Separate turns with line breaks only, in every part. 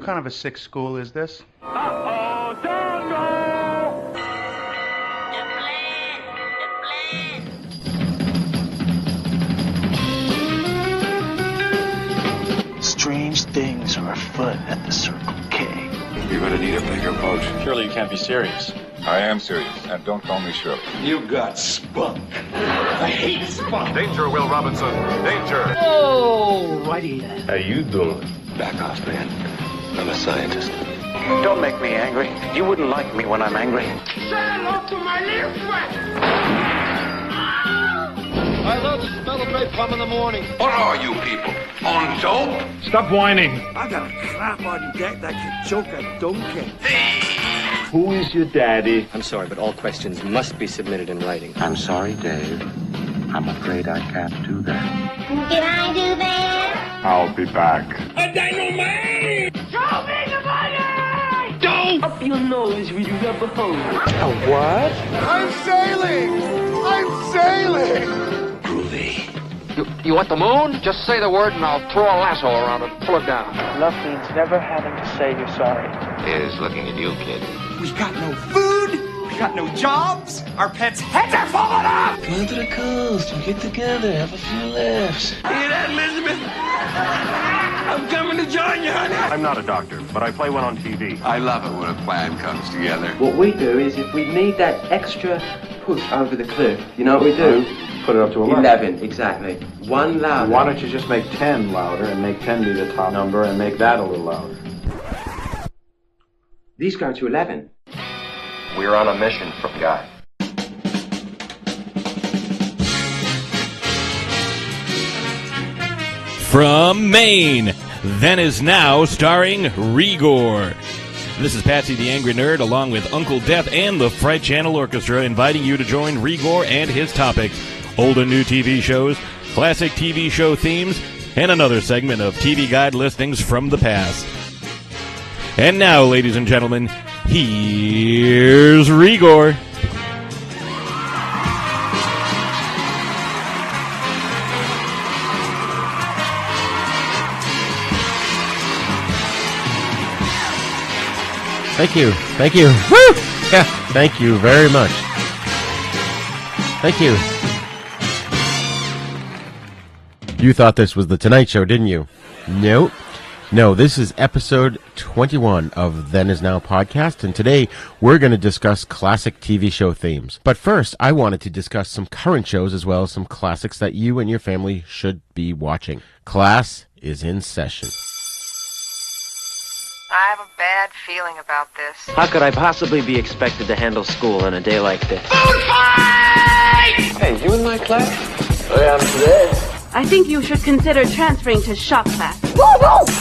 kind of a sick school is this?
Uh-oh, Dongo!
Strange things are afoot at the Circle K.
You're gonna need a bigger boat.
Surely you can't be serious.
I am serious, and don't call me Shirley.
You got spunk. I hate spunk.
Danger, Will Robinson. Danger.
Oh, righty then.
How you doing?
Back off, man. I'm a scientist.
Don't make me angry. You wouldn't like me when I'm angry.
Say hello to my little friend.
I love the smell of napalm in the morning.
What are you people? On dope?
Stop whining.
I got a crap on deck that can choke a donkey.
Who is your daddy?
I'm sorry, but all questions must be submitted in writing.
I'm sorry, Dave. I'm afraid I can't do that.
Can I do that?
I'll be back.
A dynamite!
Show me the money!
Don't!
Up your nose with your rubber hose.
I'm sailing! I'm sailing!
Groovy.
You want the moon? Just say the word and I'll throw a lasso around it and pull it down.
Love means never having to say you're sorry.
Is looking at you, kid.
We got no food. We got no jobs. Our pets' heads are falling off.
Come on to the coast and get together, have a few laughs.
Hear that, Elizabeth? I'm coming to join you, honey.
I'm not a doctor, but I play one on TV.
I love it when a plan comes together.
What we do is if we need that extra push over the cliff, you know what we do?
Put it up to 11.
11, exactly. One louder.
Why don't you just make 10 louder and make 10 be the top number and make that a little louder?
These go to 11.
We're on a mission from God.
From Maine, Then Is Now, starring Re-Gor. This is Patsy the Angry Nerd, along with Uncle Death and the Fright Channel Orchestra, inviting you to join Re-Gor and his topics: old and new TV shows, classic TV show themes, and another segment of TV Guide listings from the past. And now, ladies and gentlemen, here's Re-Gor.
Thank you. Thank you. Woo! Yeah, thank you very much. Thank you. You thought this was The Tonight Show, didn't you? Nope. No, this is episode 21 of Then Is Now podcast, and today we're going to discuss classic TV show themes. But first, I wanted to discuss some current shows as well as some classics that you and your family should be watching. Class is in session.
I have a bad feeling about this.
How could I possibly be expected to handle school on a day like this?
Food fight!
Hey, you in my class? I am today.
I think you should consider transferring to shop class.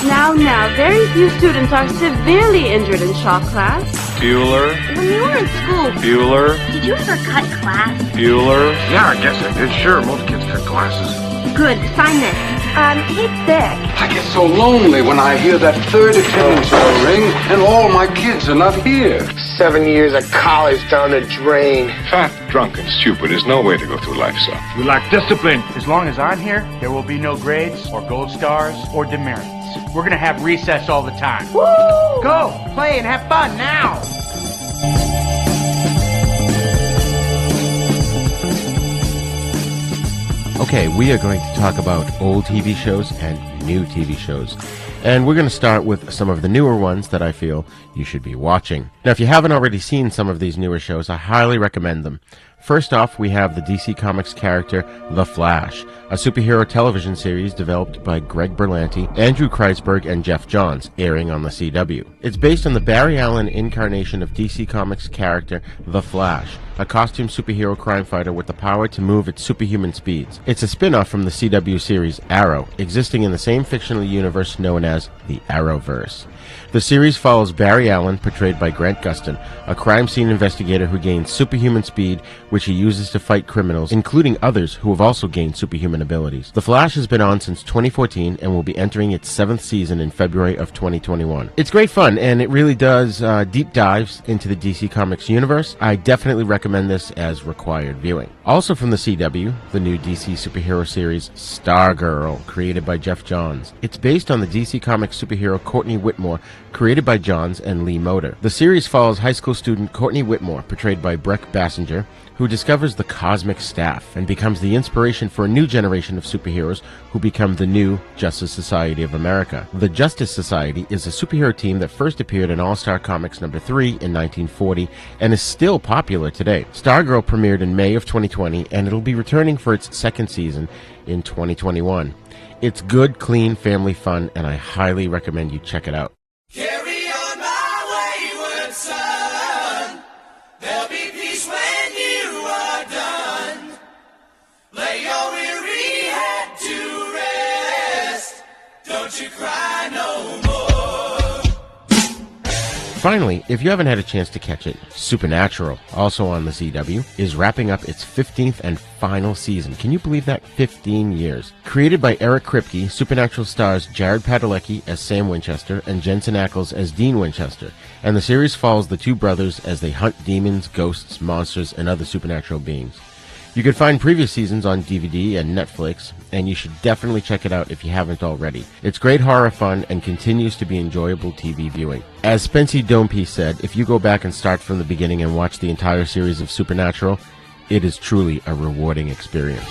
Now, very few students are severely injured in shop class.
Bueller.
When you were in school,
Bueller.
did you ever cut class?
Bueller. Yeah, I guess I did. Sure, most kids cut classes.
Good, sign this. Hey, Beck.
I get so lonely when I hear that third attendance bell ring and all my kids are not here.
7 years of college down the drain.
Fat, drunk, and stupid is no way to go through life, son.
We lack discipline. As long as I'm here, there will be no grades or gold stars or demerits. We're gonna have recess all the time. Woo! Go, play, and have fun now!
Okay, we are going to talk about old TV shows and new TV shows. And we're going to start with some of the newer ones that I feel you should be watching. Now, if you haven't already seen some of these newer shows, I highly recommend them. First off, we have the DC Comics character, The Flash, a superhero television series developed by Greg Berlanti, Andrew Kreisberg, and Jeff Johns, airing on the CW. It's based on the Barry Allen incarnation of DC Comics character, The Flash, a costume superhero crime fighter with the power to move at superhuman speeds. It's a spin-off from the CW series Arrow, existing in the same fictional universe known as the Arrowverse. The series follows Barry Allen, portrayed by Grant Gustin, a crime scene investigator who gains superhuman speed, which he uses to fight criminals, including others who have also gained superhuman abilities. The Flash has been on since 2014 and will be entering its 7th season in February of 2021. It's great fun, and it really does deep dives into the DC Comics universe. I definitely recommend recommend this as required viewing. Also from the CW, the new DC superhero series Stargirl, created by Jeff Johns. It's based on the DC Comics superhero Courtney Whitmore, created by Johns and Lee Moder. The series follows high school student Courtney Whitmore, portrayed by Breck Bassinger, who discovers the cosmic staff and becomes the inspiration for a new generation of superheroes who become the new Justice Society of America. The Justice Society is a superhero team that first appeared in All-Star Comics number 3 in 1940 and is still popular today. Stargirl premiered in May of 2020 and it'll be returning for its second season in 2021. It's good, clean, family fun, and I highly recommend you check it out.
Carry on my wayward son. There'll be peace when you are done. Lay your weary head to rest. Don't you cry no more.
Finally, if you haven't had a chance to catch it, Supernatural, also on the CW, is wrapping up its 15th and final season. Can you believe that? 15 years. Created by Eric Kripke, Supernatural stars Jared Padalecki as Sam Winchester and Jensen Ackles as Dean Winchester, and the series follows the two brothers as they hunt demons, ghosts, monsters, and other supernatural beings. You can find previous seasons on DVD and Netflix, and you should definitely check it out if you haven't already. It's great horror fun and continues to be enjoyable TV viewing. As Spency Dompe said, if you go back and start from the beginning and watch the entire series of Supernatural, it is truly a rewarding experience.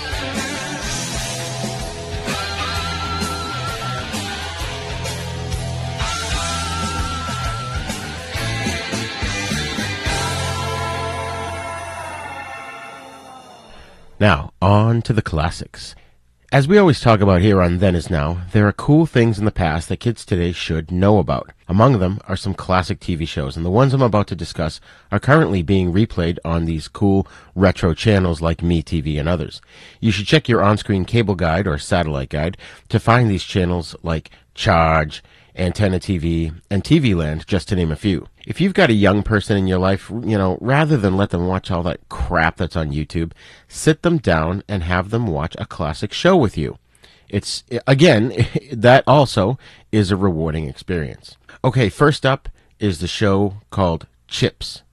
Now, on to the classics. As we always talk about here on Then Is Now, there are cool things in the past that kids today should know about. Among them are some classic TV shows, and the ones I'm about to discuss are currently being replayed on these cool retro channels like MeTV and others. You should check your on-screen cable guide or satellite guide to find these channels like Charge, Antenna TV, and TV Land, just to name a few. If you've got a young person in your life, rather than let them watch all that crap that's on YouTube, sit them down and have them watch a classic show with you. It's, again, that also is a rewarding experience. Okay, first up is the show called Chips.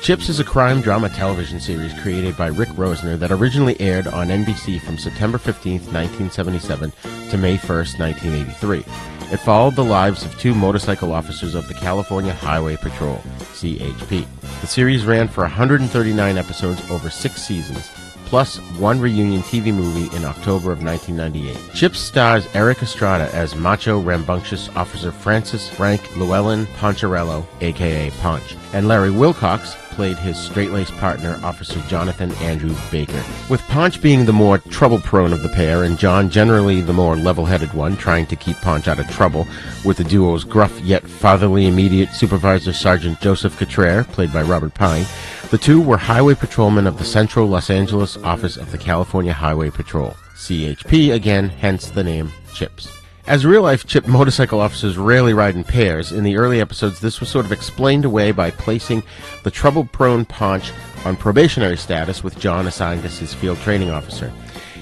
Chips is a crime drama television series created by Rick Rosner that originally aired on NBC from September 15, 1977 to May 1, 1983. It followed the lives of two motorcycle officers of the California Highway Patrol, CHP. The series ran for 139 episodes over 6 seasons, plus one reunion TV movie in October of 1998. Chips stars Eric Estrada as macho, rambunctious Officer Francis Frank Llewellyn Poncherello, a.k.a. Ponch, and Larry Wilcox played his straight-laced partner, Officer Jonathan Andrew Baker. With Ponch being the more trouble-prone of the pair, and John generally the more level-headed one, trying to keep Ponch out of trouble, with the duo's gruff yet fatherly immediate supervisor Sergeant Joseph Cottrell, played by Robert Pine, the two were highway patrolmen of the Central Los Angeles office of the California Highway Patrol, CHP again, hence the name Chips. As real-life Chip motorcycle officers rarely ride in pairs, in the early episodes this was sort of explained away by placing the trouble-prone Ponch on probationary status with John assigned as his field training officer.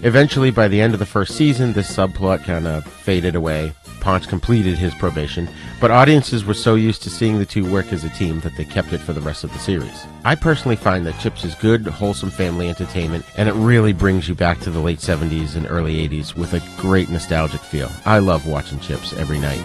Eventually, by the end of the first season, this subplot kind of faded away. Ponch completed his probation, but audiences were so used to seeing the two work as a team that they kept it for the rest of the series. I personally find that Chips is good, wholesome family entertainment, and it really brings you back to the late 70s and early 80s with a great nostalgic feel. I love watching Chips every night.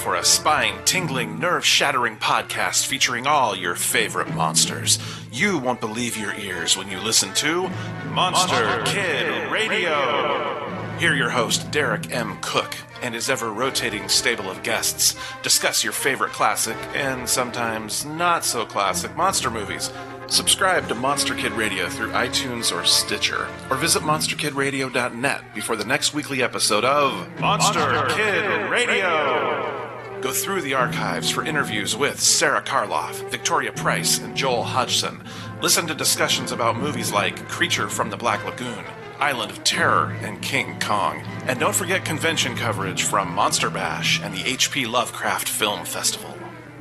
for a spine-tingling, nerve-shattering podcast featuring all your favorite monsters. You won't believe your ears when you listen to Monster Kid Radio. Hear your host, Derek M. Koch, and his ever-rotating stable of guests discuss your favorite classic and sometimes not-so-classic monster movies. Subscribe to Monster Kid Radio through iTunes or Stitcher, or visit monsterkidradio.net before the next weekly episode of Monster Kid Radio. Go through the archives for interviews with Sarah Karloff, Victoria Price, and Joel Hodgson. Listen to discussions about movies like Creature from the Black Lagoon, Island of Terror, and King Kong. And don't forget convention coverage from Monster Bash and the H.P. Lovecraft Film Festival.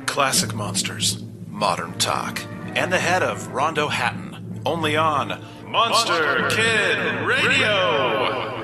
Classic monsters, modern talk, and the head of Rondo Hatton, only on Monster Kid Radio.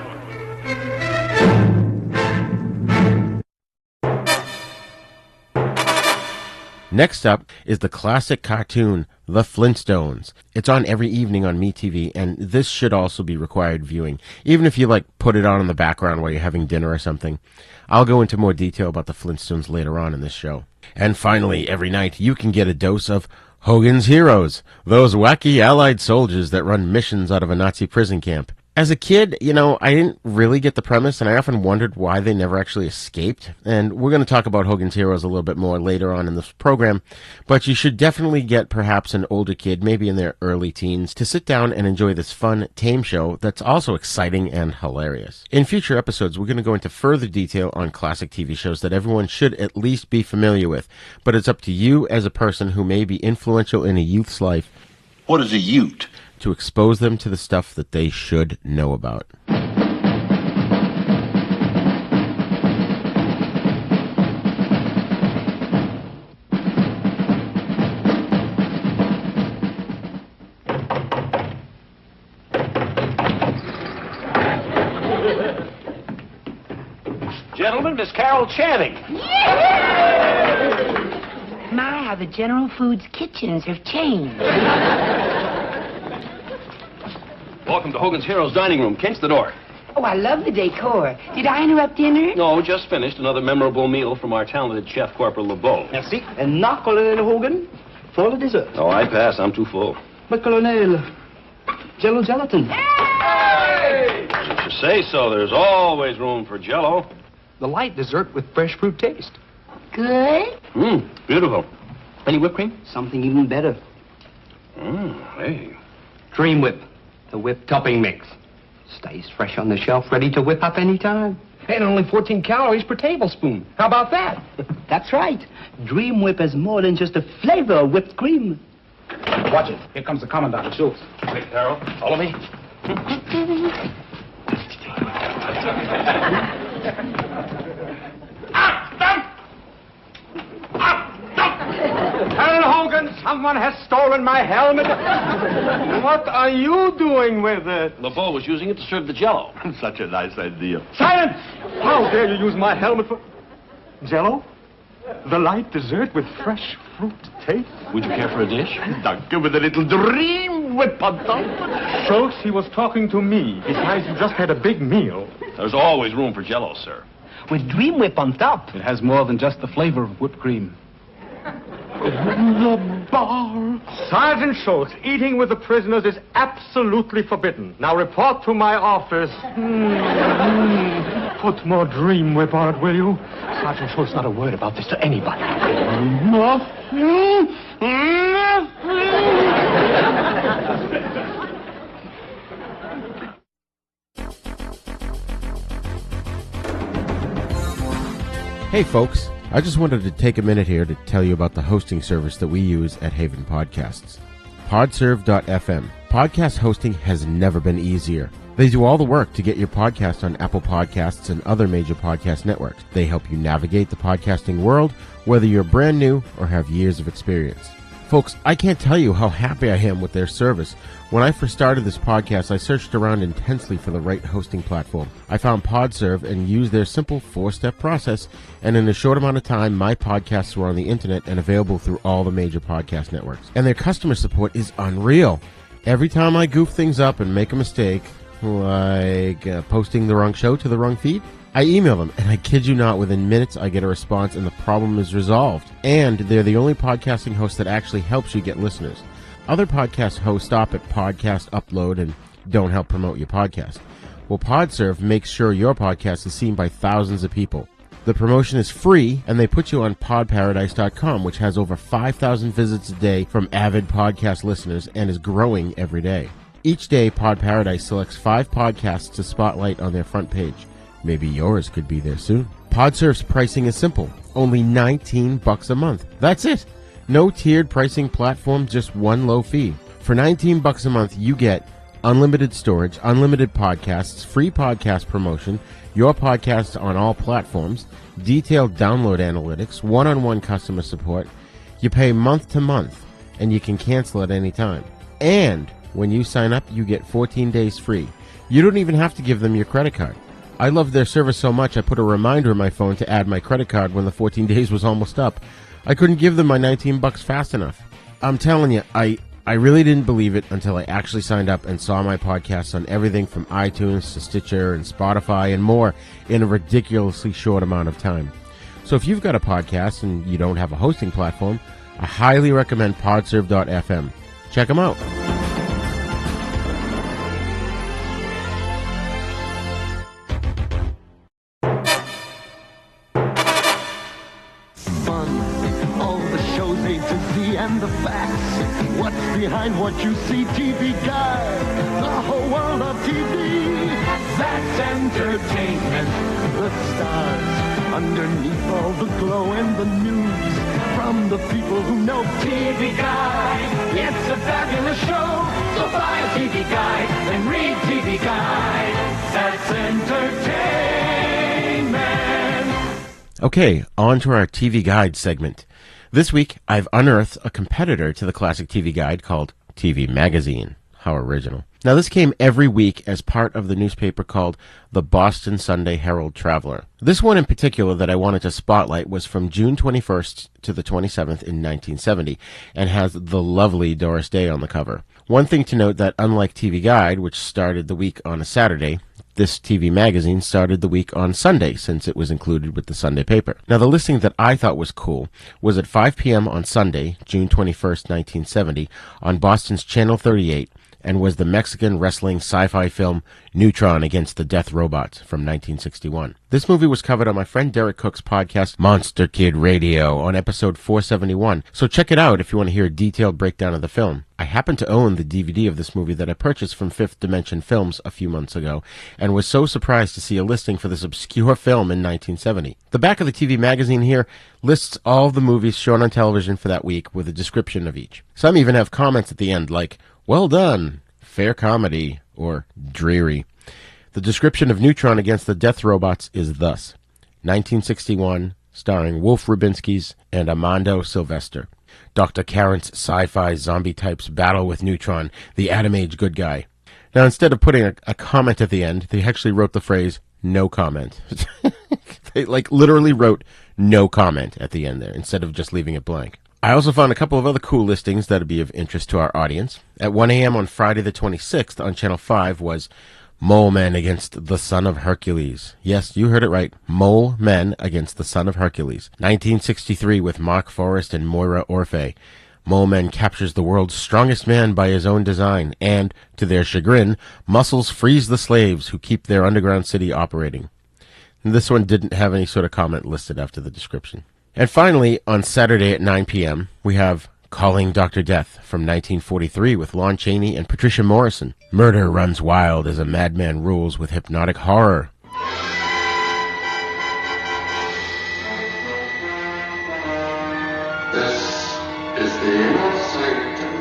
Next up is the classic cartoon, The Flintstones. It's on every evening on MeTV, and this should also be required viewing, even if you put it on in the background while you're having dinner or something. I'll go into more detail about the Flintstones later on in this show. And finally, every night you can get a dose of Hogan's Heroes, those wacky Allied soldiers that run missions out of a Nazi prison camp. As a kid, I didn't really get the premise, and I often wondered why they never actually escaped. And we're going to talk about Hogan's Heroes a little bit more later on in this program, but you should definitely get perhaps an older kid, maybe in their early teens, to sit down and enjoy this fun, tame show that's also exciting and hilarious. In future episodes, we're going to go into further detail on classic TV shows that everyone should at least be familiar with, but it's up to you as a person who may be influential in a youth's life.
What is a ute?
To expose them to the stuff that they should know about.
Gentlemen, Miss Carol Channing.
My, how the General Foods kitchens have changed.
Welcome to Hogan's Heroes Dining Room. Kent's the door.
Oh, I love the decor. Did I interrupt dinner?
No, just finished. Another memorable meal from our talented chef, Corporal LeBeau.
Merci. And now, Colonel Hogan, for the dessert.
Oh, I pass. I'm too full.
But, Colonel, Jello gelatin.
Hey! Since you say so, there's always room for Jello.
The light dessert with fresh fruit taste.
Good?
Beautiful. Any whipped cream?
Something even better.
Hey.
Dream Whip. The whipped topping mix. Stays fresh on the shelf, ready to whip up any time. And only 14 calories per tablespoon. How about that? That's right. Dream Whip has more than just a flavor of whipped cream.
Watch it. Here comes the Commandant, Schultz.
Wait, Carol. Follow me.
Colonel Hogan, someone has stolen my helmet. What are you doing with it?
LeBeau was using it to serve the Jello.
Such a nice idea. Silence! How dare you use my helmet for... Jello? The light dessert with fresh fruit taste?
Would you care for a dish?
Danke, with a little Dream Whip on top. Schultz, he was talking to me. Besides, you just had a big meal.
There's always room for Jello, sir.
With Dream Whip on top.
It has more than just the flavor of whipped cream. The bar. Sergeant Schultz, eating with the prisoners is absolutely forbidden. Now report to my office. Put more Dream Whip on it, will you? Sergeant Schultz, not a word about this to anybody.
Hey folks, I just wanted to take a minute here to tell you about the hosting service that we use at Haven Podcasts. Podserve.fm. Podcast hosting has never been easier. They do all the work to get your podcast on Apple Podcasts and other major podcast networks. They help you navigate the podcasting world, whether you're brand new or have years of experience. Folks, I can't tell you how happy I am with their service. When I first started this podcast, I searched around intensely for the right hosting platform. I found Podserve and used their simple 4-step process, and in a short amount of time, my podcasts were on the internet and available through all the major podcast networks. And their customer support is unreal. Every time I goof things up and make a mistake, like posting the wrong show to the wrong feed, I email them, and I kid you not, within minutes I get a response and the problem is resolved. And they're the only podcasting host that actually helps you get listeners. Other podcast hosts stop at podcast upload and don't help promote your podcast. Well, PodServe makes sure your podcast is seen by thousands of people. The promotion is free, and they put you on podparadise.com, which has over 5,000 visits a day from avid podcast listeners and is growing every day. Each day, Pod Paradise selects 5 podcasts to spotlight on their front page. Maybe yours could be there soon. PodServe's pricing is simple. Only $19 a month. That's it. No tiered pricing platform, just one low fee. For $19 a month, you get unlimited storage, unlimited podcasts, free podcast promotion, your podcast on all platforms, detailed download analytics, one-on-one customer support. You pay month to month, and you can cancel at any time. And when you sign up, you get 14 days free. You don't even have to give them your credit card. I love their service so much I put a reminder on my phone to add my credit card when the 14 days was almost up. I couldn't give them my $19 fast enough. I'm telling you, I really didn't believe it until I actually signed up and saw my podcasts on everything from iTunes to Stitcher and Spotify and more in a ridiculously short amount of time. So if you've got a podcast and you don't have a hosting platform, I highly recommend podserve.fm. Check them out.
And the facts, what's behind what you see, TV Guide, the whole world of TV, that's entertainment, the stars, underneath all the glow and the news, from the people who know TV Guide, it's a fabulous show, so buy a TV Guide and read TV Guide, that's entertainment.
Okay, on to our TV Guide segment. This week, I've unearthed a competitor to the Classic TV Guide called TV Magazine. How original. Now, this came every week as part of the newspaper called the Boston Sunday Herald Traveler. This one in particular that I wanted to spotlight was from June 21st to the 27th in 1970 and has the lovely Doris Day on the cover. One thing to note that unlike TV Guide, which started the week on a Saturday, this TV magazine started the week on Sunday, since it was included with the Sunday paper. Now, the listing that I thought was cool was at 5 p.m. on Sunday, June 21st, 1970, on Boston's Channel 38, and was the Mexican wrestling sci-fi film Neutron Against the Death Robots from 1961. This movie was covered on my friend Derek Cook's podcast, Monster Kid Radio, on episode 471, so check it out if you want to hear a detailed breakdown of the film. I happen to own the DVD of this movie that I purchased from Fifth Dimension Films a few months ago, and was so surprised to see a listing for this obscure film in 1970. The back of the TV magazine here lists all the movies shown on television for that week with a description of each. Some even have comments at the end like, "Well done, fair comedy," or dreary. The description of Neutron Against the Death Robots is thus: 1961, starring Wolf Rubinsky's and Armando Sylvester. Dr. Carrant's sci-fi zombie types battle with Neutron, the Atom Age good guy. Now, instead of putting a comment at the end, they actually wrote the phrase, "no comment." They literally wrote "no comment" at the end there, instead of just leaving it blank. I also found a couple of other cool listings that would be of interest to our audience. At 1 a.m. on Friday the 26th on Channel 5 was Mole Men Against the Son of Hercules. Yes, you heard it right. Mole Men Against the Son of Hercules. 1963 with Mark Forrest and Moira Orphe. Mole Men captures the world's strongest man by his own design, and, to their chagrin, Muscles frees the slaves who keep their underground city operating. And this one didn't have any sort of comment listed after the description. And finally, on Saturday at 9 p.m., we have Calling Dr. Death from 1943 with Lon Chaney and Patricia Morrison. Murder runs wild as a madman rules with hypnotic horror.
This is the inner sanctum.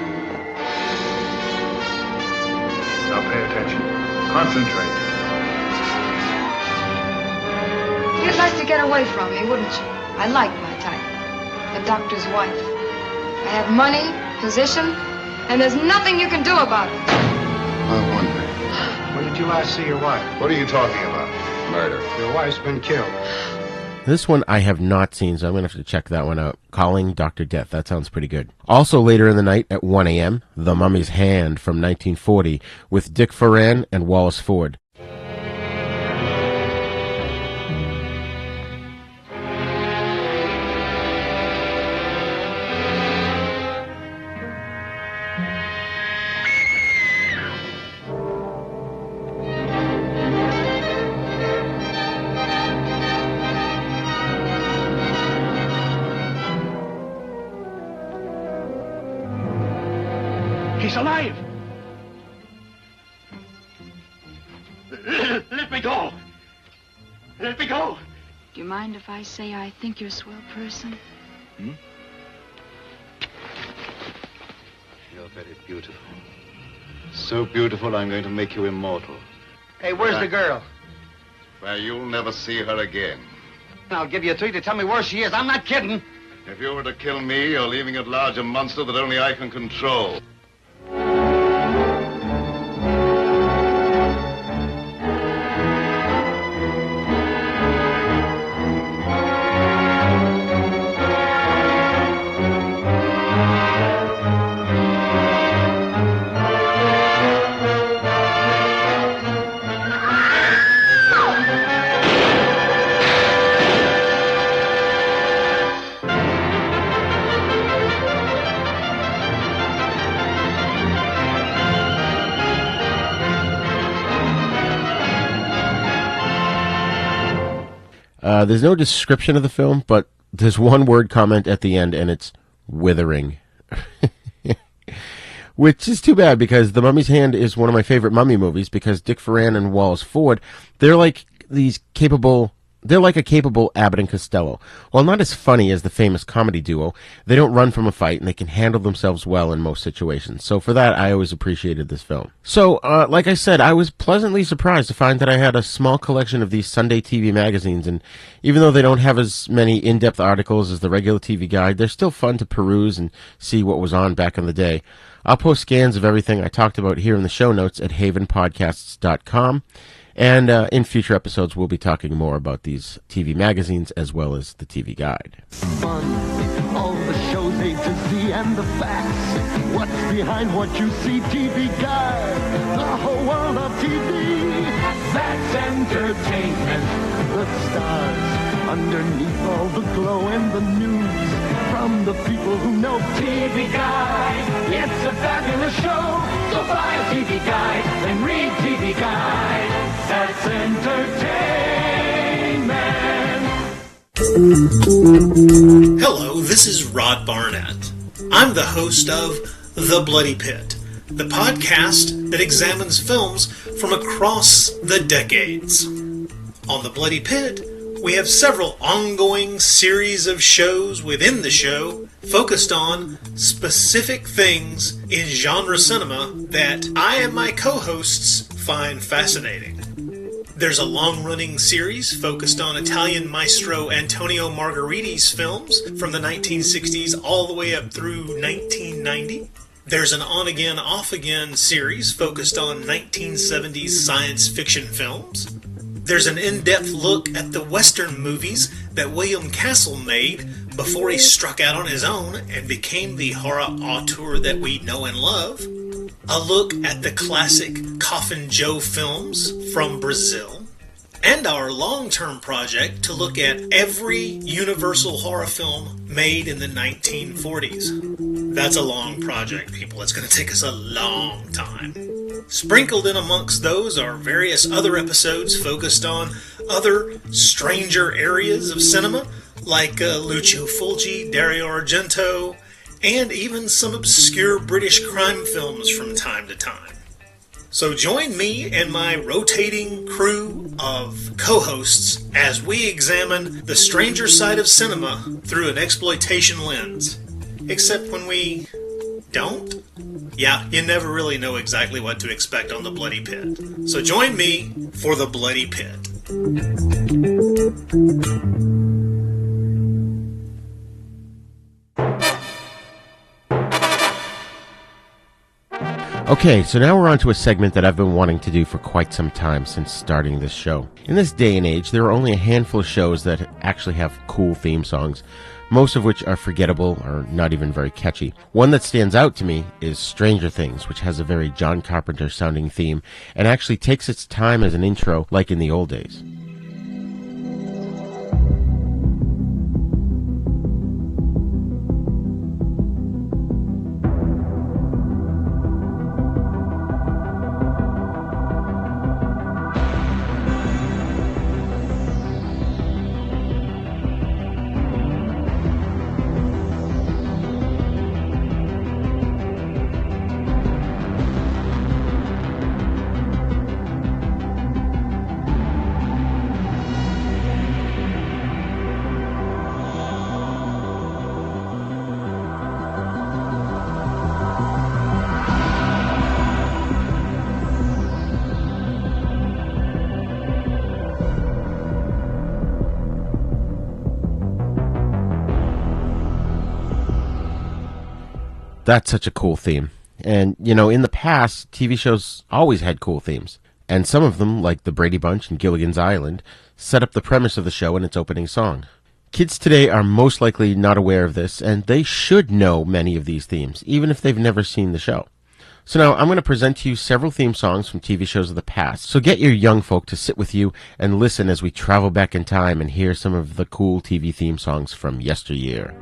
Now pay attention. Concentrate.
You'd like to get away from me, wouldn't you? I like my type. The doctor's wife. I have money, position, and there's nothing you can do about it.
I wonder.
When did you last see your wife?
What are you talking about? Murder.
Your wife's been killed.
This one I have not seen, so I'm going to have to check that one out. Calling Dr. Death. That sounds pretty good. Also later in the night at 1 a.m., The Mummy's Hand from 1940 with Dick Foran and Wallace Ford.
He's alive! Let me go! Let me go!
Do you mind if I say I think you're a swell person?
Hmm? You're very beautiful. So beautiful, I'm going to make you immortal.
Hey, where's the girl?
Well, you'll never see her again.
I'll give you a treat to tell me where she is. I'm not kidding.
If you were to kill me, you're leaving at large a monster that only I can control.
There's no description of the film, but there's one word comment at the end, and it's withering. Which is too bad, because The Mummy's Hand is one of my favorite Mummy movies, because Dick Ferran and Wallace Ford, they're like a capable Abbott and Costello. While not as funny as the famous comedy duo, they don't run from a fight, and they can handle themselves well in most situations. So for that, I always appreciated this film. So, like I said, I was pleasantly surprised to find that I had a small collection of these Sunday TV magazines, and even though they don't have as many in-depth articles as the regular TV Guide, they're still fun to peruse and see what was on back in the day. I'll post scans of everything I talked about here in the show notes at havenpodcasts.com. And in future episodes, we'll be talking more about these TV magazines as well as the TV Guide.
Fun, all the shows A to Z and the facts. What's behind what you see? TV Guide, the whole world of TV. That's entertainment. The stars underneath all the glow and the news from the people who know TV Guide. It's a fabulous show. So buy a TV Guide and read TV Guide. That's entertainment.
Hello, this is Rod Barnett. I'm the host of The Bloody Pit, the podcast that examines films from across the decades. On The Bloody Pit, we have several ongoing series of shows within the show focused on specific things in genre cinema that I and my co-hosts find fascinating. There's a long-running series focused on Italian maestro Antonio Margheriti's films from the 1960s all the way up through 1990. There's an on-again, off-again series focused on 1970s science fiction films. There's an in-depth look at the Western movies that William Castle made before he struck out on his own and became the horror auteur that we know and love. A look at the classic Coffin Joe films from Brazil. And our long-term project to look at every Universal horror film made in the 1940s. That's a long project, people. It's going to take us a long time. Sprinkled in amongst those are various other episodes focused on other stranger areas of cinema, like Lucio Fulci, Dario Argento, and even some obscure British crime films from time to time. So join me and my rotating crew of co-hosts as we examine the stranger side of cinema through an exploitation lens. Except when we don't. Yeah, you never really know exactly what to expect on The Bloody Pit. So join me for The Bloody Pit.
Okay, so now we're on to a segment that I've been wanting to do for quite some time since starting this show. In this day and age, there are only a handful of shows that actually have cool theme songs, most of which are forgettable or not even very catchy. One that stands out to me is Stranger Things, which has a very John Carpenter sounding theme and actually takes its time as an intro like in the old days. That's such a cool theme. And, you know, in the past, TV shows always had cool themes. And some of them, like The Brady Bunch and Gilligan's Island, set up the premise of the show in its opening song. Kids today are most likely not aware of this, and they should know many of these themes, even if they've never seen the show. So now I'm going to present to you several theme songs from TV shows of the past. So get your young folk to sit with you and listen as we travel back in time and hear some of the cool TV theme songs from yesteryear.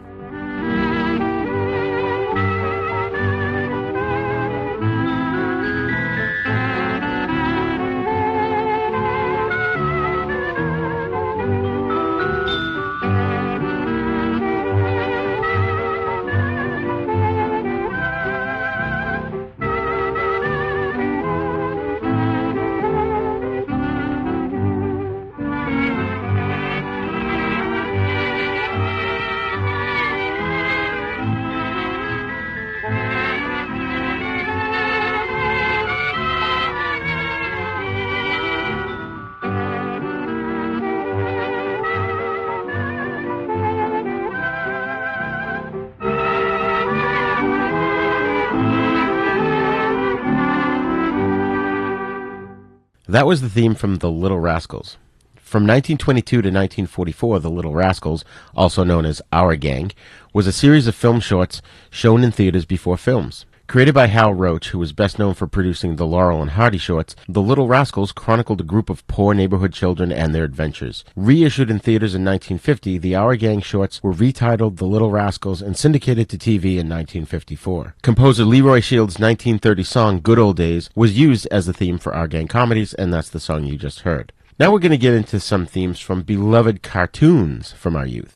That was the theme from The Little Rascals. From 1922 to 1944, The Little Rascals, also known as Our Gang, was a series of film shorts shown in theaters before films. Created by Hal Roach, who was best known for producing the Laurel and Hardy shorts, The Little Rascals chronicled a group of poor neighborhood children and their adventures. Reissued in theaters in 1950, the Our Gang shorts were retitled The Little Rascals and syndicated to TV in 1954. Composer Leroy Shields' 1930 song, Good Old Days, was used as the theme for Our Gang comedies, and that's the song you just heard. Now we're going to get into some themes from beloved cartoons from our youth.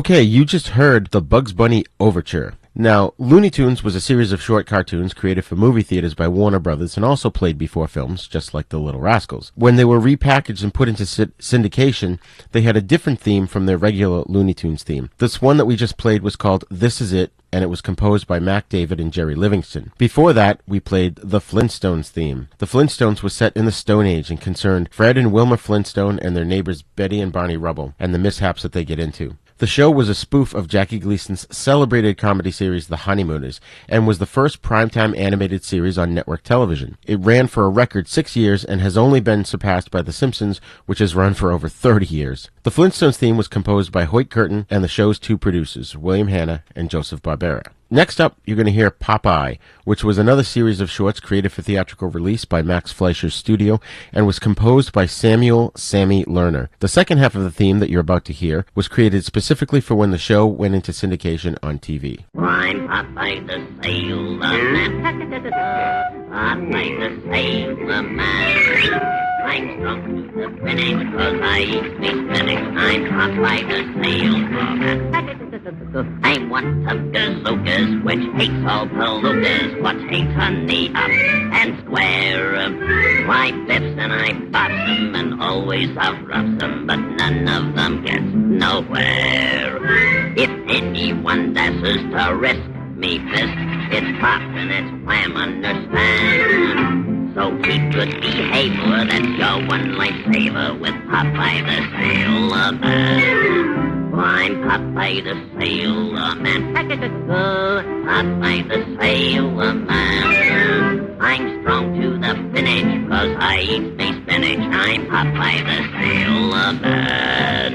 Okay, you just heard the Bugs Bunny Overture. Now, Looney Tunes was a series of short cartoons created for movie theaters by Warner Brothers and also played before films, just like The Little Rascals. When they were repackaged and put into syndication, they had a different theme from their regular Looney Tunes theme. This one that we just played was called This Is It, and it was composed by Mac David and Jerry Livingston. Before that, we played the Flintstones theme. The Flintstones was set in the Stone Age and concerned Fred and Wilma Flintstone and their neighbors Betty and Barney Rubble and the mishaps that they get into. The show was a spoof of Jackie Gleason's celebrated comedy series The Honeymooners, and was the first primetime animated series on network television. It ran for a record 6 years and has only been surpassed by The Simpsons, which has run for over 30 years. The Flintstones theme was composed by Hoyt Curtin and the show's two producers, William Hanna and Joseph Barbera. Next up, you're going to hear Popeye, which was another series of shorts created for theatrical release by Max Fleischer's studio and was composed by Samuel Sammy Lerner. The second half of the theme that you're about to hear was created specifically for when the show went into syndication on TV.
I'm Popeye the Sailor Man. Popeye the Sailor Man. I'm strong to the finish because I eat me spinach. I'm Popeye the Sailor Man. I'm one of gazookas, which hates all palookas, what hates honey up and square. I biffs and I bops them and always outroughs them, but none of them gets nowhere. If anyone dashes to risk me fist, it's pop and it's wham, understand? So keep good behavior, that's your one lifesaver with Popeye the Sailor Man. I'm Popeye the Sailor Man. Popeye the Sailor Man. I'm strong to the finish, cause I eat me spinach. I'm Popeye the Sailor Man.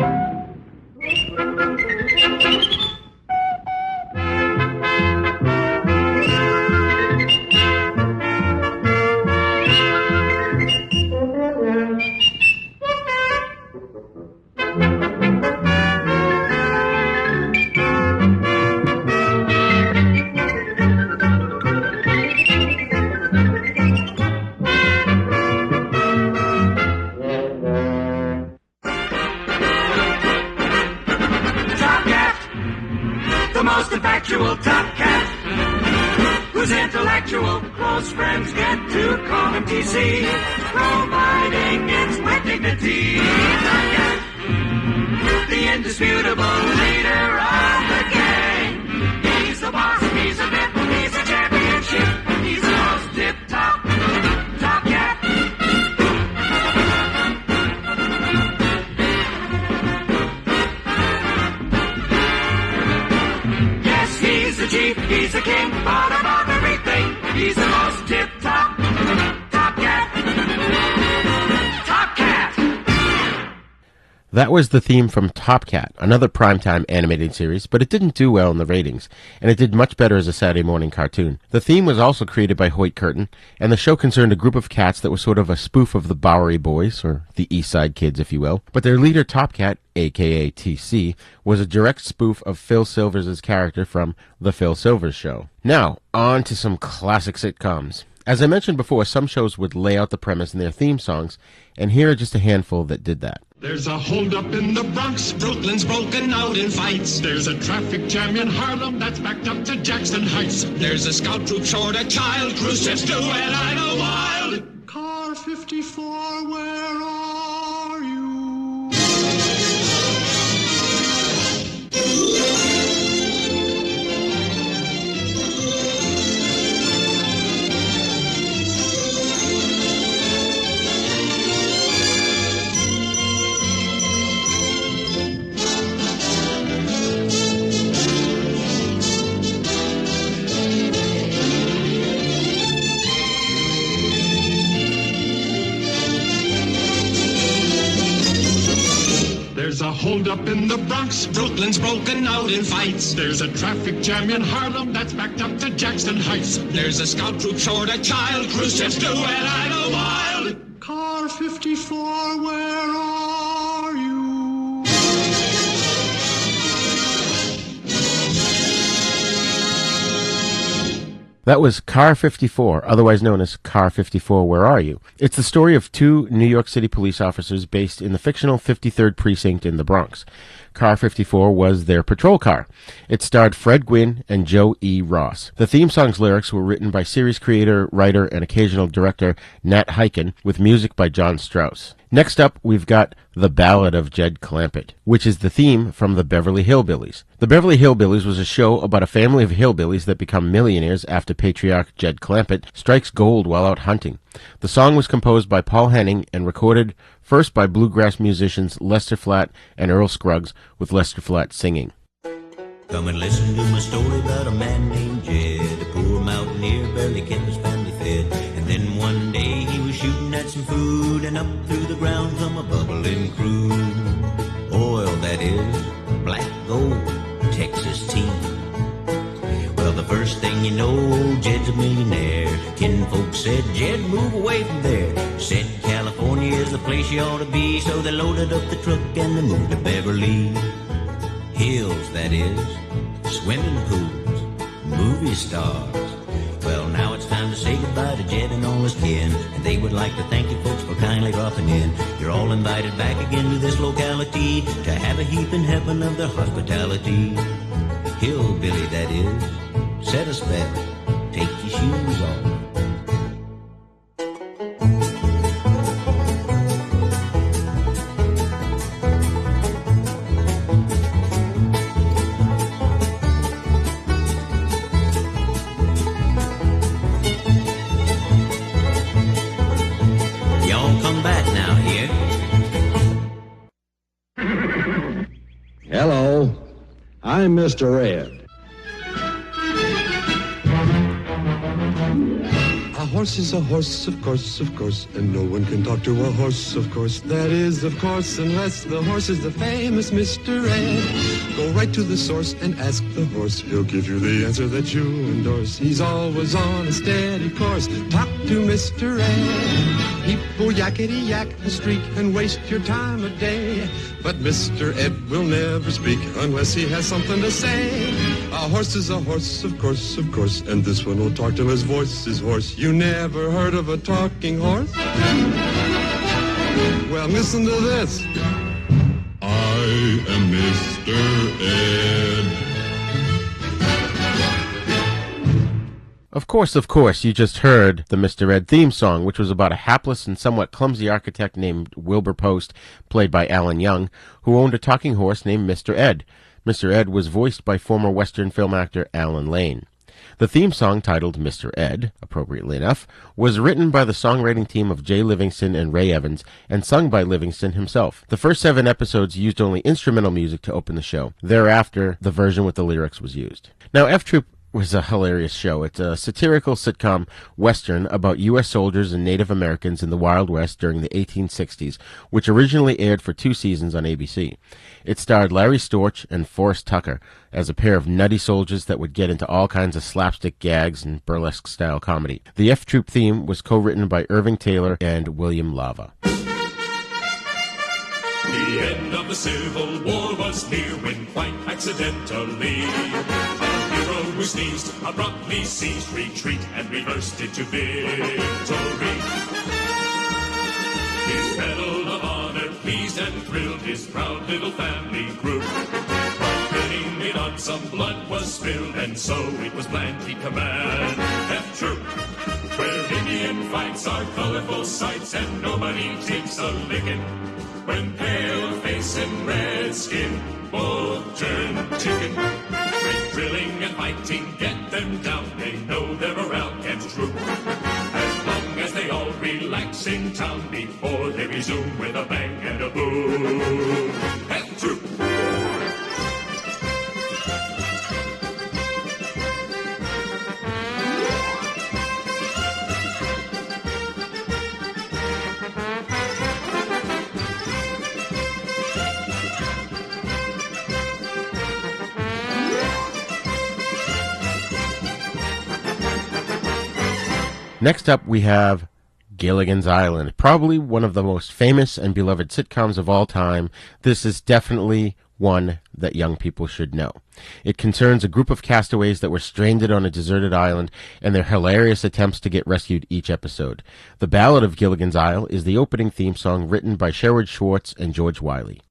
Factual top cat, whose intellectual close friends get to call him TC, providing it's with dignity. Top cat, the indisputable leader of the gang. He's the boss, he's a bit, he's a championship, he's the most tip-top top cat. Chief, he's the king, bottom of everything. He's the most tip-top top cat. Top cat.
That was the theme from Top Cat, another primetime animated series, but it didn't do well in the ratings, and it did much better as a Saturday morning cartoon. The theme was also created by Hoyt Curtin, and the show concerned a group of cats that was sort of a spoof of the Bowery Boys, or the East Side Kids, if you will. But their leader, Top Cat, a.k.a. TC, was a direct spoof of Phil Silvers' character from The Phil Silvers Show. Now, on to some classic sitcoms. As I mentioned before, some shows would lay out the premise in their theme songs, and here are just a handful that did that.
There's a holdup in the Bronx, Brooklyn's broken out in fights. There's a traffic jam in Harlem that's backed up to Jackson Heights. There's a scout troop short a child, cruise ships do it on a wild. Car 54, where are you? There's a holdup in the Bronx, Brooklyn's broken out in fights. There's a traffic jam in Harlem that's backed up to Jackson Heights. There's a scout troop short a child, cruise ships do it on a wild. Car 54, where are you?
That was Car 54, otherwise known as Car 54, Where Are You? It's the story of two New York City police officers based in the fictional 53rd Precinct in the Bronx. Car 54 was their patrol car. It starred Fred Gwynne and Joe E. Ross. The theme song's lyrics were written by series creator, writer, and occasional director Nat Hiken, with music by John Strauss. Next up, we've got The Ballad of Jed Clampett, which is the theme from the Beverly Hillbillies. The Beverly Hillbillies was a show about a family of hillbillies that become millionaires after patriarch Jed Clampett strikes gold while out hunting. The song was composed by Paul Henning and recorded First by bluegrass musicians Lester Flatt and Earl Scruggs, with Lester Flatt singing.
Come and listen to my story about a man named Jed, a poor mountaineer, barely kept his family fed. And then one day he was shooting at some food, and up through the ground come a bubbling crude. Oil, that is, black gold, Texas tea. Well, the first thing you know, old Jed's a millionaire. Kinfolk said, Jed, move away from there. Said California is the place you ought to be, so they loaded up the truck and they moved to Beverly Hills, that is, swimming pools, movie stars. Well, now it's time to say goodbye to Jed and all his kin, and they would like to thank you folks for kindly dropping in. You're all invited back again to this locality to have a heap in heaven of their hospitality. Hillbilly, that is, set a spell, take your shoes off.
Hello, I'm Mr. Ed. A horse is a horse, of course, and no one can talk to a horse, of course. That is, of course, unless the horse is the famous Mr. Ed. Go right to the source and ask the horse. He'll give you the answer that you endorse. He's always on a steady course. Talk to Mr. Ed. People yakety yak a streak and waste your time a day. But Mr. Ed will never speak unless he has something to say. A horse is a horse, of course, and this one will talk till his voice is hoarse. You never heard of a talking horse? Well, listen to this. I am Mr. Ed.
Of course, you just heard the Mr. Ed theme song, which was about a hapless and somewhat clumsy architect named Wilbur Post, played by Alan Young, who owned a talking horse named Mr. Ed. Mr. Ed was voiced by former Western film actor Alan Lane. The theme song, titled Mr. Ed, appropriately enough, was written by the songwriting team of Jay Livingston and Ray Evans, and sung by Livingston himself. The first 7 episodes used only instrumental music to open the show. Thereafter, the version with the lyrics was used. Now, F Troop was a hilarious show. It's a satirical sitcom western about U.S. soldiers and Native Americans in the Wild West during the 1860s, which originally aired for 2 seasons on ABC. It starred Larry Storch and Forrest Tucker as a pair of nutty soldiers that would get into all kinds of slapstick gags and burlesque-style comedy. The F Troop theme was co-written by Irving Taylor and William Lava.
The end of the Civil War was near when quite accidentally our hero who sneezed abruptly ceased retreat and reversed it to victory. His Medal of Honor pleased and thrilled his proud little family group. While getting it on, some blood was spilled, and so it was planned he'd command F Troop, where Indian fights are colorful sights and nobody takes a licking. When pale face and red skin both turn chicken. When drilling and fighting get them down, they know their morale can't droop. As long as they all relax in town before they resume with a bang and a boom. F Troop.
Next up, we have Gilligan's Island, probably one of the most famous and beloved sitcoms of all time. This is definitely one that young people should know. It concerns a group of castaways that were stranded on a deserted island and their hilarious attempts to get rescued each episode. The Ballad of Gilligan's Isle is the opening theme song written by Sherwood Schwartz and George Wiley.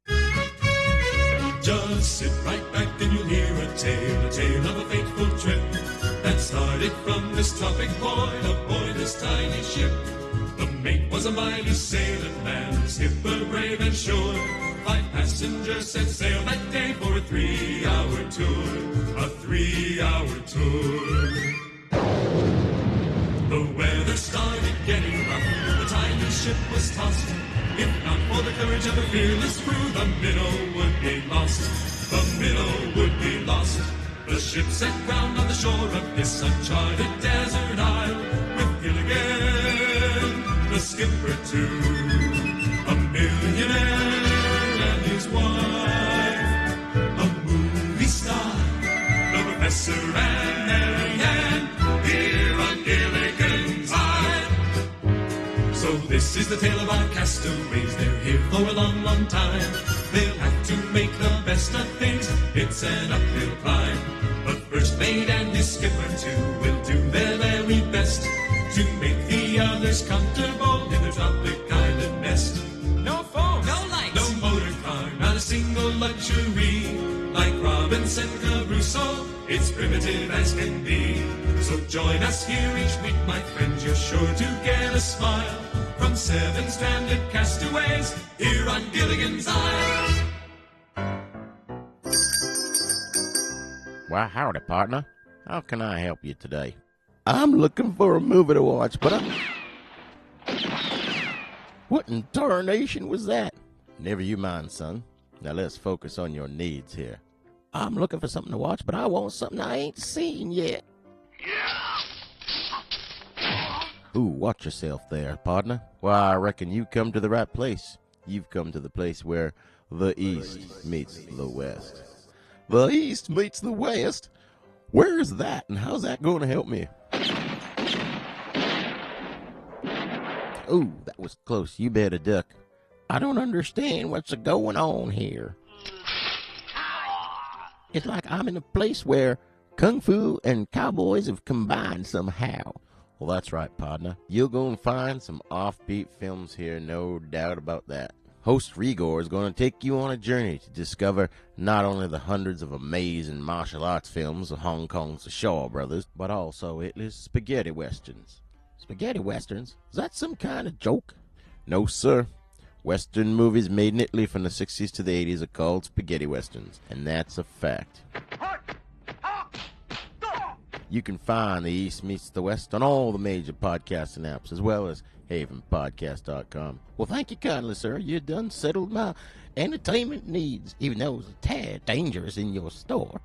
Just sit right back and you'll hear a tale of a fateful trip that started from this tropic point aboard this tiny ship. The mate was a mighty sailor man, skipper brave and sure. 5 passengers set sail that day for a 3-hour tour. A 3-hour tour. The weather started getting rough, the tide was ship was tossed. If not for the courage of the fearless crew, the minnow would be lost. The minnow would be lost. The ship set ground on the shore of this uncharted desert isle, with Gilligan, the skipper too, a millionaire and his wife, a movie star, the professor and Mary Ann, here on Gilligan's Isle. So this is the tale of our castaways. They're here for a long, long time. They'll have to make the best of things. It's an uphill climb. But first mate and his skipper too will do their very best to make the others comfortable in their tropic island nest. No phone, no lights, no motor car, not a single luxury. Like Robinson Crusoe, it's primitive as can be. So join us here each week, my friends. You're sure to get a smile from 7 stranded castaways here on Gilligan's Isle.
Well, howdy, partner. How can I help you today? I'm looking for a movie to watch, but What in tarnation was that? Never you mind, son. Now let's focus on your needs here. I'm looking for something to watch, but I want something I ain't seen yet. Ooh, watch yourself there, partner. Well, I reckon you come to the right place. You've come to the place where the East meets the West. The East meets the West? Where's that, and how's that going to help me? Ooh, that was close. You better duck. I don't understand what's going on here. It's like I'm in a place where kung fu and cowboys have combined somehow. Well, that's right, partner. You'll go and find some offbeat films here, no doubt about that. Host Re-Gor is going to take you on a journey to discover not only the hundreds of amazing martial arts films of Hong Kong's the Shaw Brothers, but also Italy's spaghetti westerns. Spaghetti westerns? Is that some kind of joke? No, sir. Western movies made in Italy from the 60s to the 80s are called spaghetti westerns, and that's a fact. You can find The East Meets the West on all the major podcasting apps, as well as havenpodcast.com. Well, thank you kindly, sir. You done settled my entertainment needs, even though it's a tad dangerous in your store.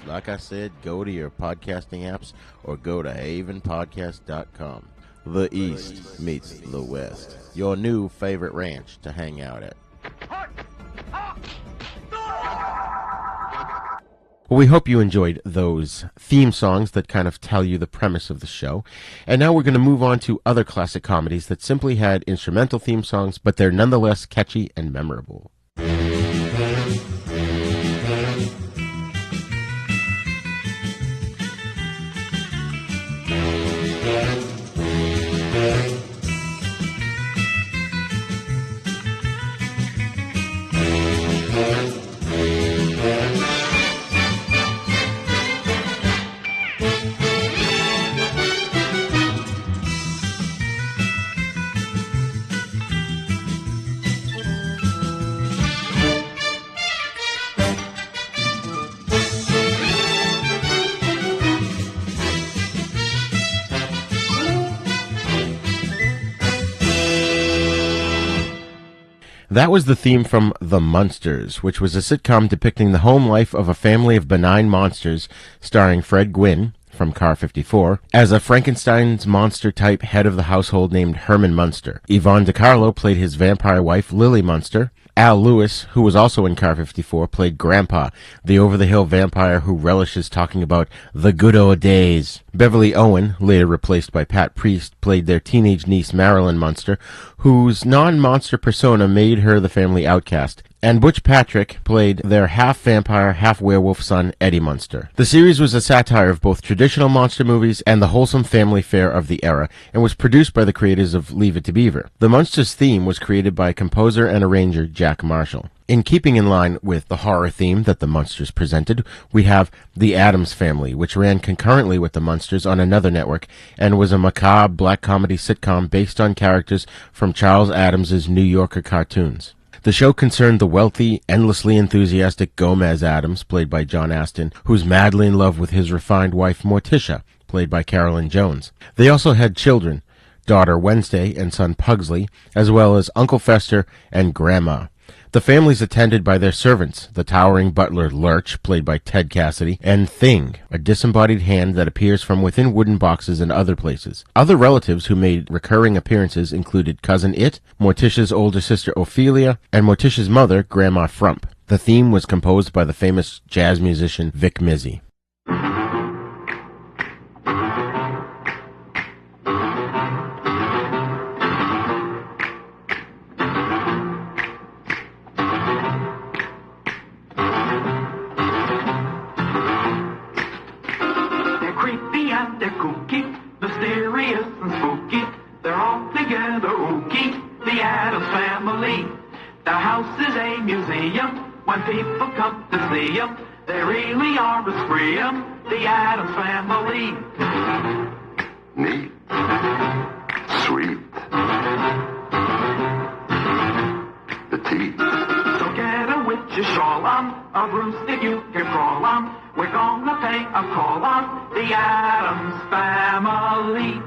Like I said, go to your podcasting apps or go to havenpodcast.com. The East meets the West. Your new favorite ranch to hang out at. Well, we hope you enjoyed those theme songs that kind of tell you the premise of the show. And now we're going to move on to other classic comedies that simply had instrumental theme songs, but they're nonetheless catchy and memorable. That was the theme from The Munsters, which was a sitcom depicting the home life of a family of benign monsters, starring Fred Gwynne from Car 54 as a Frankenstein's monster-type head of the household named Herman Munster. Yvonne DiCarlo played his vampire wife, Lily Munster. Al Lewis, who was also in Car 54, played Grandpa, the over-the-hill vampire who relishes talking about the good old days. Beverly Owen, later replaced by Pat Priest, played their teenage niece Marilyn Munster, whose non-monster persona made her the family outcast. And Butch Patrick played their half-vampire, half-werewolf son, Eddie Munster. The series was a satire of both traditional monster movies and the wholesome family fare of the era, and was produced by the creators of Leave It to Beaver. The Munsters theme was created by composer and arranger Jack Marshall. In keeping in line with the horror theme that the Munsters presented, we have The Addams Family, which ran concurrently with the Munsters on another network, and was a macabre black comedy sitcom based on characters from Charles Addams' New Yorker cartoons. The show concerned the wealthy, endlessly enthusiastic Gomez Addams, played by John Astin, who's madly in love with his refined wife Morticia, played by Carolyn Jones. They also had children, daughter Wednesday and son Pugsley, as well as Uncle Fester and Grandma. The family's attended by their servants, the towering butler Lurch, played by Ted Cassidy, and Thing, a disembodied hand that appears from within wooden boxes and other places. Other relatives who made recurring appearances included Cousin It, Morticia's older sister Ophelia, and Morticia's mother, Grandma Frump. The theme was composed by the famous jazz musician Vic Mizzy.
When people come to see 'em, they really are a spree 'em, the Addams Family.
Neat. Sweet. Petite.
So get a witch's shawl on, a broomstick you can crawl on. We're gonna pay a call on the Addams Family.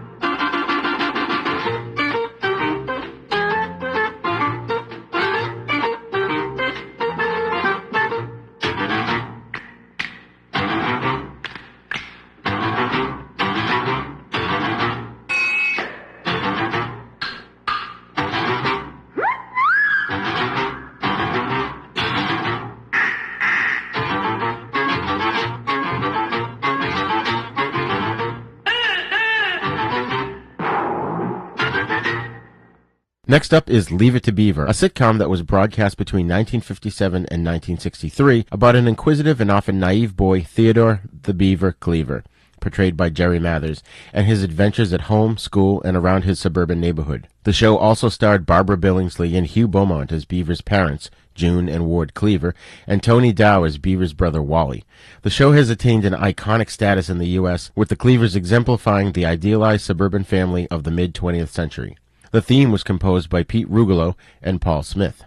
Next up is Leave It to Beaver, a sitcom that was broadcast between 1957 and 1963 about an inquisitive and often naive boy, Theodore the Beaver Cleaver, portrayed by Jerry Mathers, and his adventures at home, school, and around his suburban neighborhood. The show also starred Barbara Billingsley and Hugh Beaumont as Beaver's parents, June and Ward Cleaver, and Tony Dow as Beaver's brother Wally. The show has attained an iconic status in the U.S., with the Cleavers exemplifying the idealized suburban family of the mid-20th century. The theme was composed by Pete Rugolo and Paul Smith.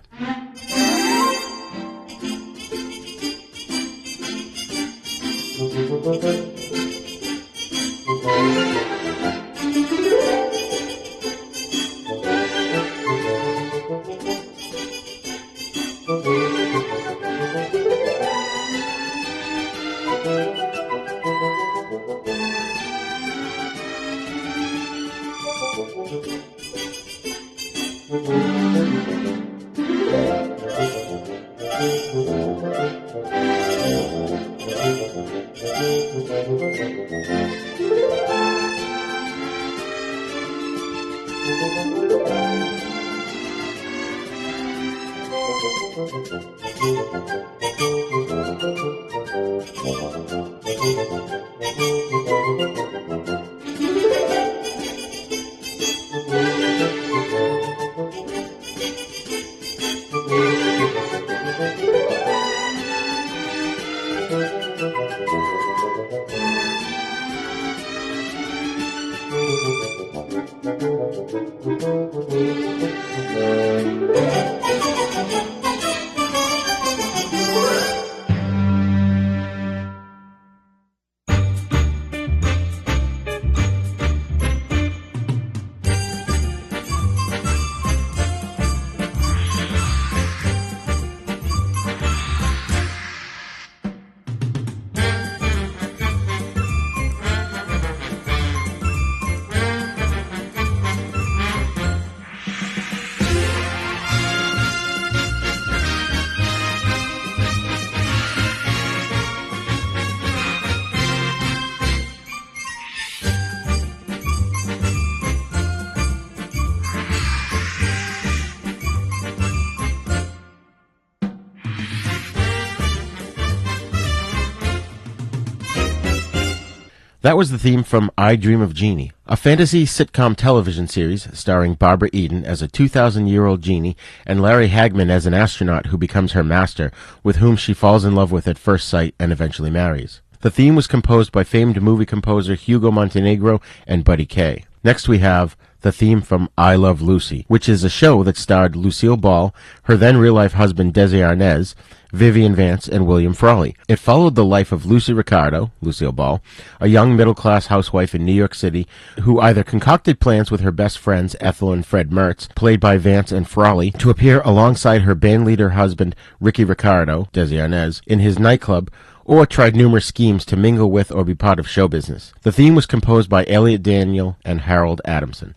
That was the theme from I Dream of Jeannie, a fantasy sitcom television series starring Barbara Eden as a 2,000-year-old genie and Larry Hagman as an astronaut who becomes her master, with whom she falls in love with at first sight and eventually marries. The theme was composed by famed movie composer Hugo Montenegro and Buddy Kaye. Next we have the theme from I Love Lucy, which is a show that starred Lucille Ball, her then real-life husband Desi Arnaz, Vivian Vance, and William Frawley. It followed the life of Lucy Ricardo, Lucille Ball, a young middle-class housewife in New York City who either concocted plans with her best friends Ethel and Fred Mertz, played by Vance and Frawley, to appear alongside her bandleader husband Ricky Ricardo, Desi Arnaz, in his nightclub, or tried numerous schemes to mingle with or be part of show business. The theme was composed by Elliot Daniel and Harold Adamson.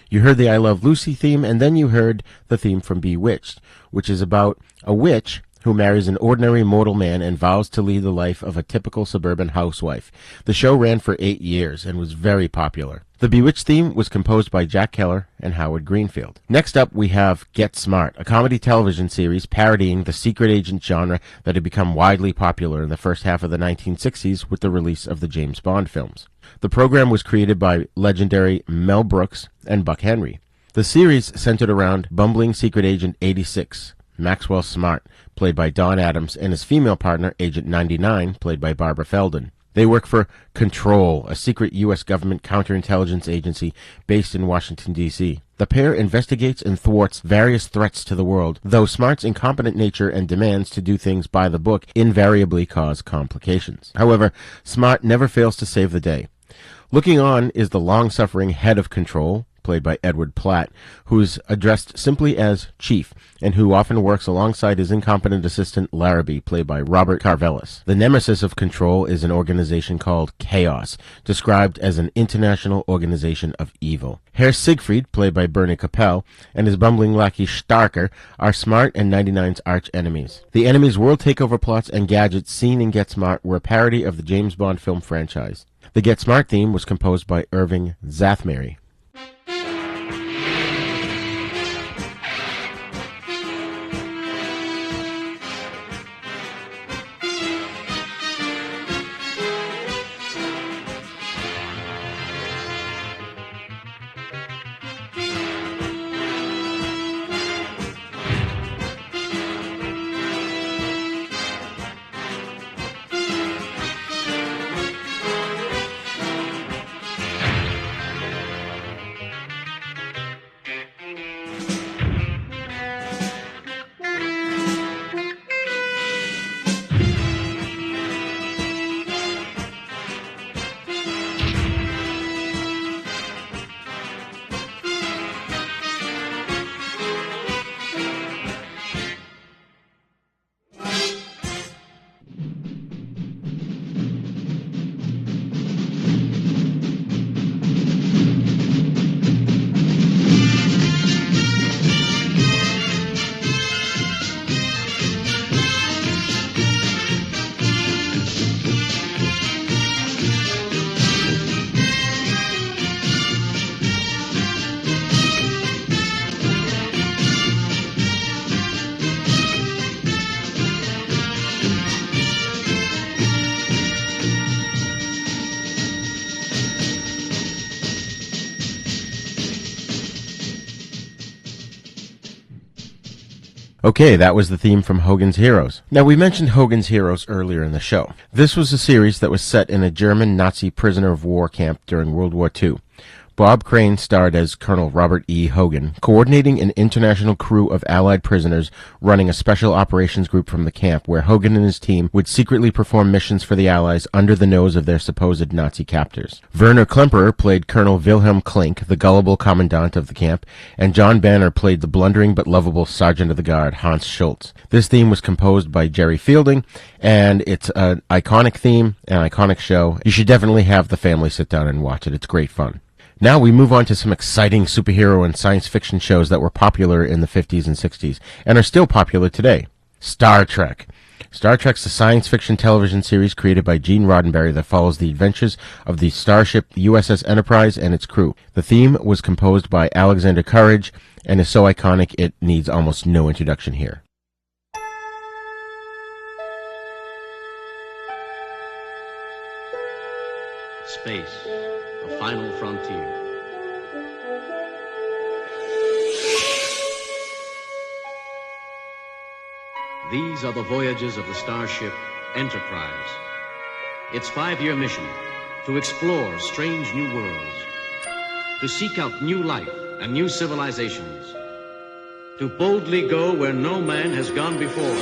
You heard the I Love Lucy theme, and then you heard the theme from Bewitched, which is about a witch who marries an ordinary mortal man and vows to lead the life of a typical suburban housewife. The show ran for 8 years and was very popular. The Bewitched theme was composed by Jack Keller and Howard Greenfield. Next up, we have Get Smart, a comedy television series parodying the secret agent genre that had become widely popular in the first half of the 1960s with the release of the James Bond films. The program was created by legendary Mel Brooks and Buck Henry. The series centered around bumbling secret agent 86, Maxwell Smart, played by Don Adams, and his female partner, Agent 99, played by Barbara Feldon. They work for Control, a secret U.S. government counterintelligence agency based in Washington, D.C. The pair investigates and thwarts various threats to the world, though Smart's incompetent nature and demands to do things by the book invariably cause complications. However, Smart never fails to save the day. Looking on is the long-suffering head of Control, played by Edward Platt, who's addressed simply as Chief, and who often works alongside his incompetent assistant Larrabee, played by Robert Carvelis. The nemesis of Control is an organization called Chaos, described as an international organization of evil. Herr Siegfried, played by Bernie Capel, and his bumbling lackey Starker are Smart and 99's arch enemies. The enemy's world takeover plots and gadgets seen in Get Smart were a parody of the James Bond film franchise. The Get Smart theme was composed by Irving Zathmary. Okay, that was the theme from Hogan's Heroes. Now, we mentioned Hogan's Heroes earlier in the show. This was a series that was set in a German Nazi prisoner of war camp during World War II. Bob Crane starred as Colonel Robert E. Hogan, coordinating an international crew of Allied prisoners running a special operations group from the camp where Hogan and his team would secretly perform missions for the Allies under the nose of their supposed Nazi captors. Werner Klemperer played Colonel Wilhelm Klink, the gullible commandant of the camp, and John Banner played the blundering but lovable Sergeant of the Guard, Hans Schultz. This theme was composed by Jerry Fielding, and it's an iconic theme, an iconic show. You should definitely have the family sit down and watch it. It's great fun. Now we move on to some exciting superhero and science fiction shows that were popular in the 50s and 60s and are still popular today. Star Trek. Star Trek's a science fiction television series created by Gene Roddenberry that follows the adventures of the starship USS Enterprise and its crew. The theme was composed by Alexander Courage and is so iconic it needs almost no introduction here.
Space, the final frontier. These are the voyages of the starship Enterprise. Its 5-year mission, to explore strange new worlds, to seek out new life and new civilizations, to boldly go where no man has gone before.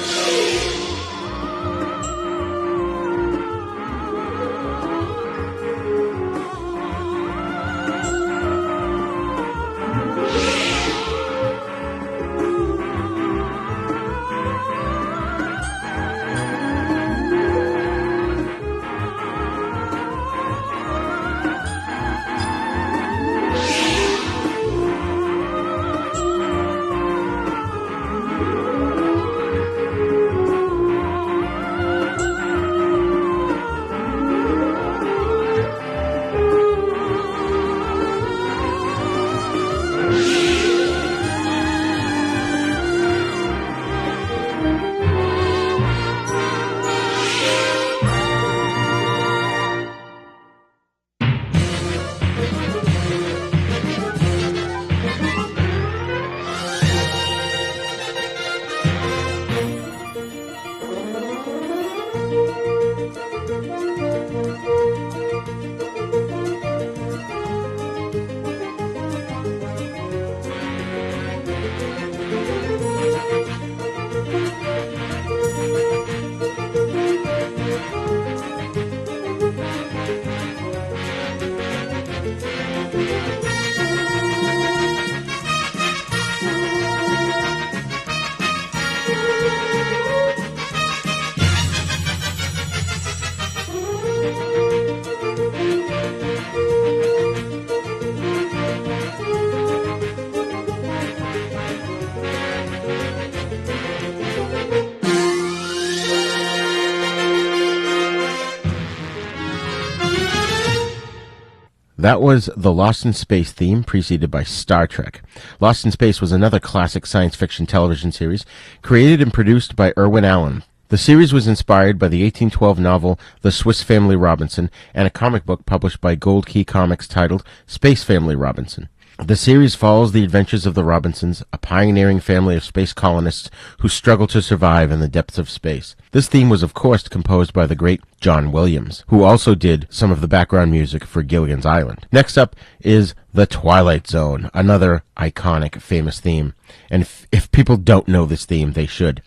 That was the Lost in Space theme, preceded by Star Trek. Lost in Space was another classic science fiction television series, created and produced by Irwin Allen. The series was inspired by the 1812 novel The Swiss Family Robinson and a comic book published by Gold Key Comics titled Space Family Robinson. The series follows the adventures of the Robinsons, a pioneering family of space colonists who struggle to survive in the depths of space. This theme was, of course, composed by the great John Williams, who also did some of the background music for Gilligan's Island. Next up is The Twilight Zone, another iconic, famous theme. And if people don't know this theme, they should.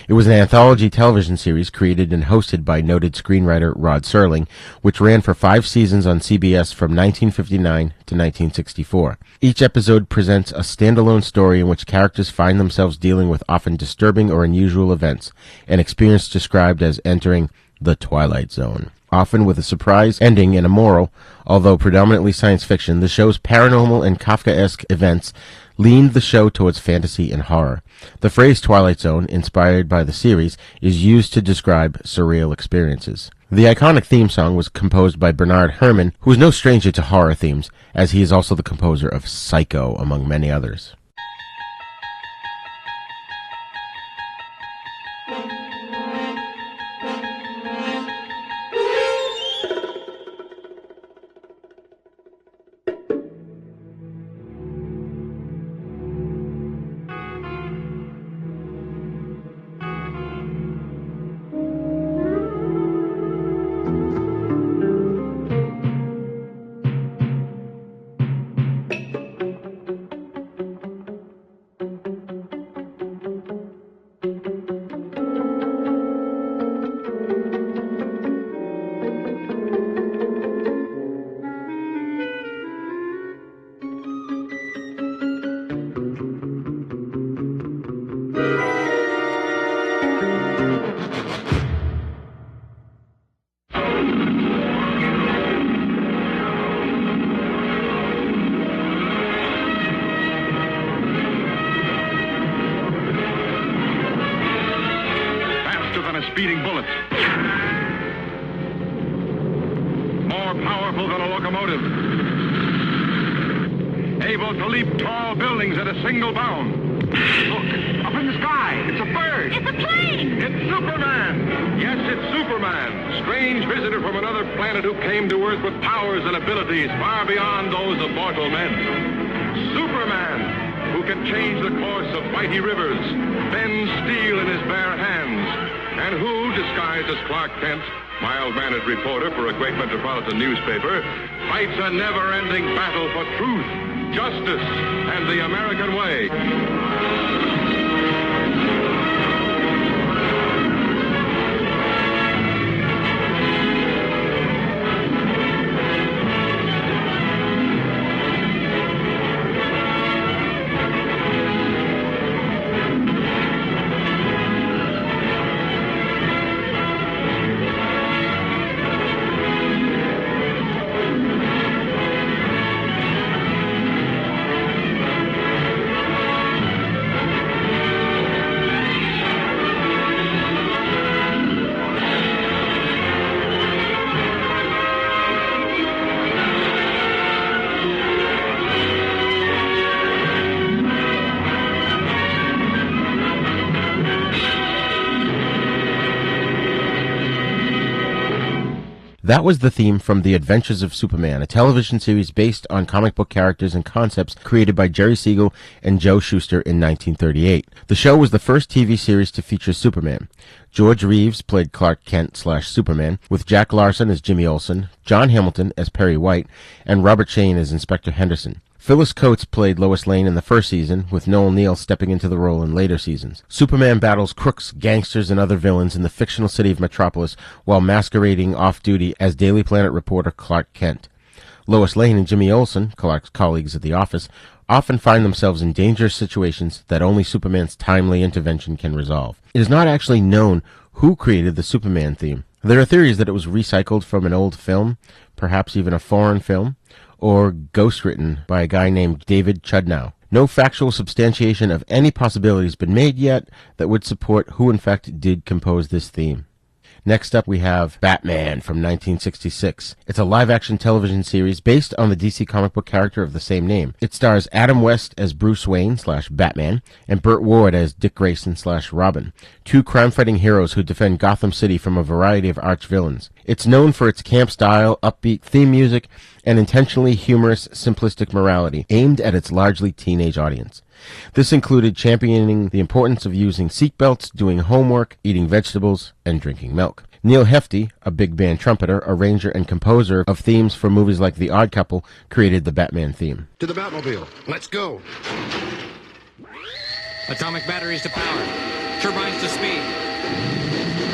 It was an anthology television series created and hosted by noted screenwriter Rod Serling, which ran for 5 seasons on CBS from 1959 to 1964. Each episode presents a standalone story in which characters find themselves dealing with often disturbing or unusual events, an experience described as entering the Twilight Zone. Often with a surprise ending and a moral, although predominantly science fiction, the show's paranormal and Kafkaesque events leaned the show towards fantasy and horror. The phrase Twilight Zone, inspired by the series, is used to describe surreal experiences. The iconic theme song was composed by Bernard Herrmann, who is no stranger to horror themes, as he is also the composer of Psycho, among many others.
speeding bullets. More powerful than a locomotive. Able to leap tall buildings at a single bound. Look, up in the sky. It's a bird.
It's a plane.
It's Superman. Yes, it's Superman. Strange visitor from another planet who came to Earth with powers and abilities far beyond those of mortal men. Superman, who can change the course of mighty rivers, bend steel in his bare hands, and who, disguised as Clark Kent, mild-mannered reporter for a great metropolitan newspaper, fights a never-ending battle for truth, justice, and the American way.
That was the theme from The Adventures of Superman, a television series based on comic book characters and concepts created by Jerry Siegel and Joe Shuster in 1938. The show was the first TV series to feature Superman. George Reeves played Clark Kent/Superman, with Jack Larson as Jimmy Olsen, John Hamilton as Perry White, and Robert Shane as Inspector Henderson. Phyllis Coates played Lois Lane in the first season, with Noel Neill stepping into the role in later seasons. Superman battles crooks, gangsters, and other villains in the fictional city of Metropolis while masquerading off-duty as Daily Planet reporter Clark Kent. Lois Lane and Jimmy Olsen, Clark's colleagues at the office, often find themselves in dangerous situations that only Superman's timely intervention can resolve. It is not actually known who created the Superman theme. There are theories that it was recycled from an old film, perhaps even a foreign film, or ghostwritten by a guy named David Chudnow. No factual substantiation of any possibility has been made yet that would support who in fact did compose this theme. Next up we have Batman from 1966. It's a live-action television series based on the DC comic book character of the same name. It stars Adam West as Bruce Wayne/Batman and Burt Ward as Dick Grayson/Robin, two crime-fighting heroes who defend Gotham City from a variety of arch-villains. It's known for its camp style, upbeat theme music, and intentionally humorous, simplistic morality aimed at its largely teenage audience. This included championing the importance of using seatbelts, doing homework, eating vegetables, and drinking milk. Neil Hefti, a big band trumpeter, arranger, and composer of themes for movies like The Odd Couple, created the Batman theme.
To the Batmobile. Let's go.
Atomic batteries to power. Turbines to speed.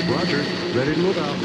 Roger. Ready to move out.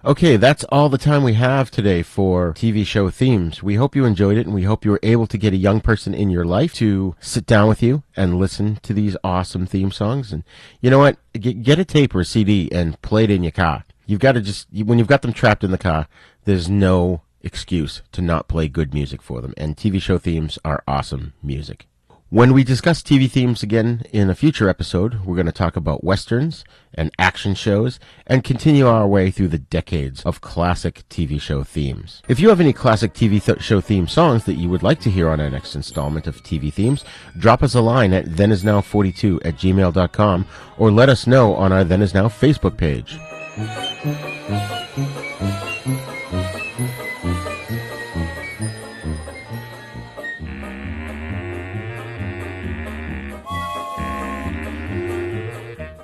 Okay, that's all the time we have today for TV show themes. We hope you enjoyed it, and we hope you were able to get a young person in your life to sit down with you and listen to these awesome theme songs. And you know what? Get a tape or a CD and play it in your car. You've got to when you've got them trapped in the car, there's no excuse to not play good music for them. And TV show themes are awesome music. When we discuss TV themes again in a future episode, we're going to talk about westerns and action shows and continue our way through the decades of classic TV show themes. If you have any classic TV show theme songs that you would like to hear on our next installment of TV themes, drop us a line at thenisnow42@gmail.com or let us know on our Then Is Now Facebook page.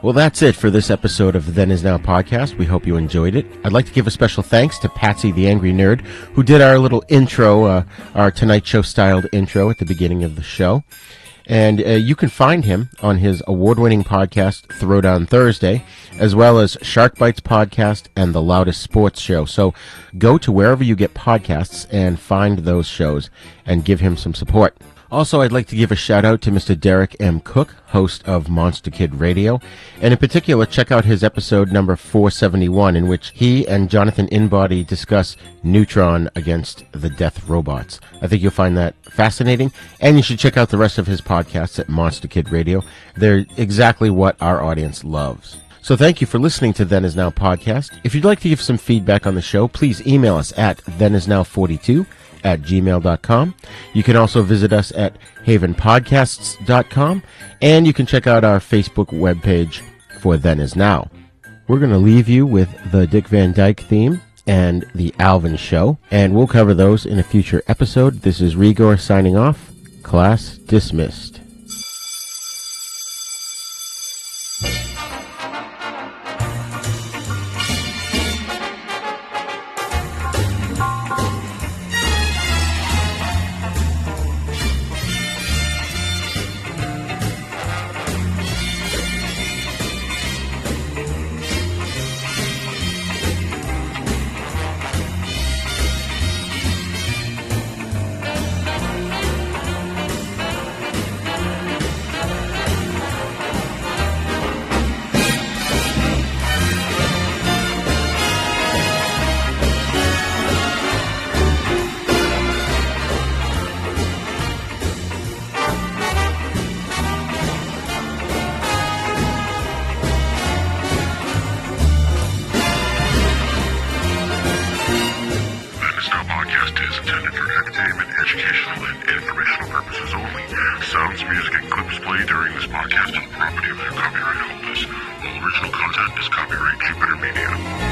Well, that's it for this episode of Then Is Now podcast. We hope you enjoyed it. I'd like to give a special thanks to Patsy the Angry Nerd, who did our little intro, our Tonight Show styled intro at the beginning of the show. And you can find him on his award-winning podcast, Throwdown Thursday, as well as Shark Bites podcast and The Loudest Sports Show. So go to wherever you get podcasts and find those shows and give him some support. Also, I'd like to give a shout out to Mr. Derek M. Koch, host of Monster Kid Radio, and in particular, check out his episode number 471, in which he and Jonathan Inbody discuss Neutron against the Death Robots. I think you'll find that fascinating, and you should check out the rest of his podcasts at Monster Kid Radio. They're exactly what our audience loves. So thank you for listening to Then Is Now podcast. If you'd like to give some feedback on the show, please email us at thenisnow42@gmail.com. You can also visit us at havenpodcasts.com, and you can check out our Facebook webpage for Then Is Now. We're going to leave you with the Dick Van Dyke theme and the Alvin Show, and we'll cover those in a future episode. This is Re-Gor signing off. Class dismissed.
Educational and informational purposes only. Sounds, music, and clips played during this podcast are the property of their copyright holders. All original content is copyright Jupiter Media.